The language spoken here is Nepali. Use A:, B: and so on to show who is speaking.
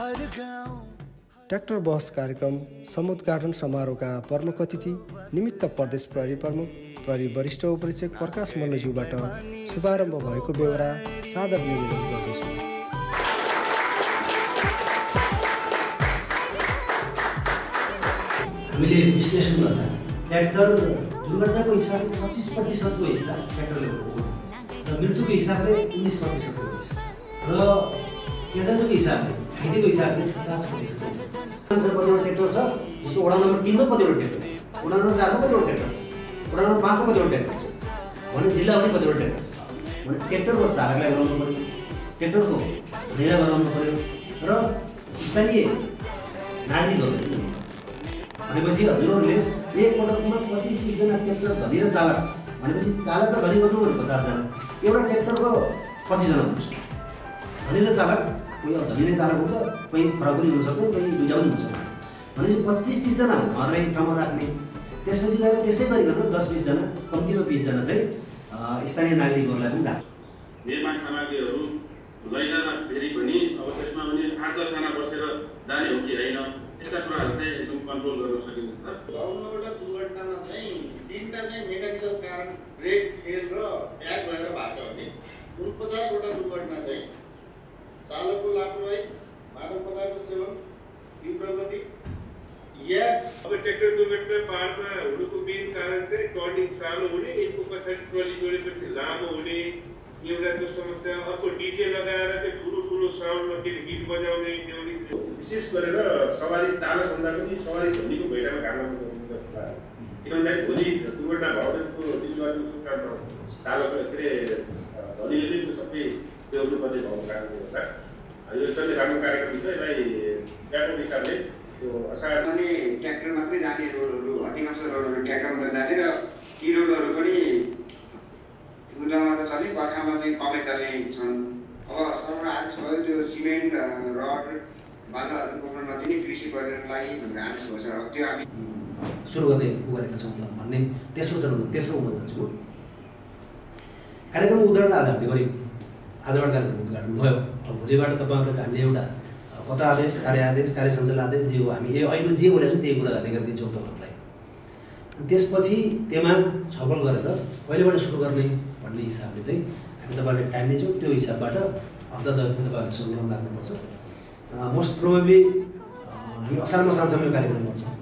A: ट्र्याक्टर बस कार्यक्रम समुद्घाटन समारोहका प्रमुख अतिथि निमित्त प्रदेश प्रहरी प्रमुख प्रहरी वरिष्ठ उपरीक्षक प्रकाश मल्लज्यूबाट शुभारम्भ भएको बेहोरा सादर निवेदन गर्दछु।
B: हामीले विश्लेषण गर्दा ट्र्याक्टर दुर्घटनाको हिसाबले 25% को हिस्सा ट्र्याक्टरले भोग्यो र मृत्युको हिसाबले 19% को हुन्छ र क्याजुअलिटीको हिसाबले घाइतेको हिसाबले 50%। आन्सर कतिवटा ट्र्याक्टर छ जस्तो वडा नम्बर 3 मा कतिवटा ट्र्याक्टर छ, वडा नम्बर 4 मा कतिवटा ट्र्याक्टर छ, वडा नम्बर 5 मा कतिवटा ट्र्याक्टर छ, भने जिल्लामा कतिवटा ट्र्याक्टर छ, भने ट्र्याक्टरको चालकलाई गराउनु पर्यो, ट्र्याक्टरको धनीलाई गराउनु पर्यो र स्थानीय नागरिकहरूले भनेपछि हजुरहरूले एक पटकमा 25-30 जना ट्र्याक्टर धनी र चालक भनेपछि चालक र धनी गर्नु पर्यो 50 जना, एउटा ट्र्याक्टरको 25 जना हुन्छ। धनी र चालक कोही धनी नै चालक हुन्छ, कोही फरक पनि हुनसक्छ, कोही दुईटा पनि हुनसक्छ, भनेपछि 25-30 जना उहाँहरूलाई एक ठाउँमा राख्ने, त्यसपछि गएर त्यस्तै गरिकन 10-20 जना कम्तीमा 20 जना चाहिँ स्थानीय नागरिकहरूलाई पनि राख्ने।
C: निर्माण सामग्रीहरू लैजाँदाखेरि पनि अब त्यसमा पनि 8-10 जना बसेर जाने हो कि होइन, यस्ता कुराहरू चाहिँ एकदम कन्ट्रोल गर्न सकिन्छ।
D: 52वटा दुर्घटनामा चाहिँ 3टा चाहिँ मेकानिकल कारण ब्रेक फेल र ब्याक भएर भएको हो भने 49वटा दुर्घटना चाहिँ चालकको लापरवाही, मादक पदार्थको सेवन, तीव्र गति या
C: अब ट्र्याक्टर दुर्घटना पाहाडमा हुनुको मेन कारण चाहिँ टर्निङ सानो हुने, यसको पछाडि ट्रली जोडेपछि लामो हुने एउटाको समस्या, अर्को डिजे लगाएर त्यो ठुलो साउन्डमा के गीत बजाउने ल्याउने, विशेष गरेर सवारी चालकभन्दा पनि सवारी धनीको भैडामा घाम लाग्छ। किनभने भोलि दुर्घटना भएपछि डिजिटल काममा चालक के अरे धनीले नै सबै बेहोर्नु पर्ने भएको कारणले गर्दा यो एकदमै राम्रो कार्यक्रम हुन्छ। यसलाई व्यापक हिसाबले त्यो असार
D: अनि ट्र्याक्टर मात्रै जाने रोडहरू, अधिकांश रोडहरू ट्र्याक्टरमा जाने र ती रोडहरू पनि गुल्लामा त चल्ने, बर्खामा चाहिँ कमै चल्ने छन्। अब सरकार आदेश भयो त्यो सिमेन्ट रड बाधाहरू बोक्न नदिने कृषि प्रयोजनको लागि भनेर आदेश भएको छ। त्यो हामी
B: सुरु गर्ने गरेका छौँ भन्ने तेस्रो उमा जान्छु। कार्यक्रम उद्घाटन आज हामीले गऱ्यौँ, आजबाट कार्यक्रम उद्घाटन भयो। अब भोलिबाट तपाईँहरूलाई चाहिँ हामीले एउटा कथा आदेश, कार्य आदेश, कार्य सञ्चालन आदेश जे हो हामी अहिले जे बोलेको छौँ त्यही कुरा गर्ने गरिदिन्छौँ तपाईँहरूलाई। त्यसपछि त्यसमा छलफल गरेर कहिलेबाट सुरु गर्ने भन्ने हिसाबले चाहिँ हामी तपाईँहरूले टाइम दिन्छौँ। त्यो हिसाबबाट हप्ता 10 दिन तपाईँहरूले सङ्कलन लाग्नुपर्छ। मोस्ट प्रोबेबली हामी असारमा साँझसम्म कार्यक्रम गर्छौँ।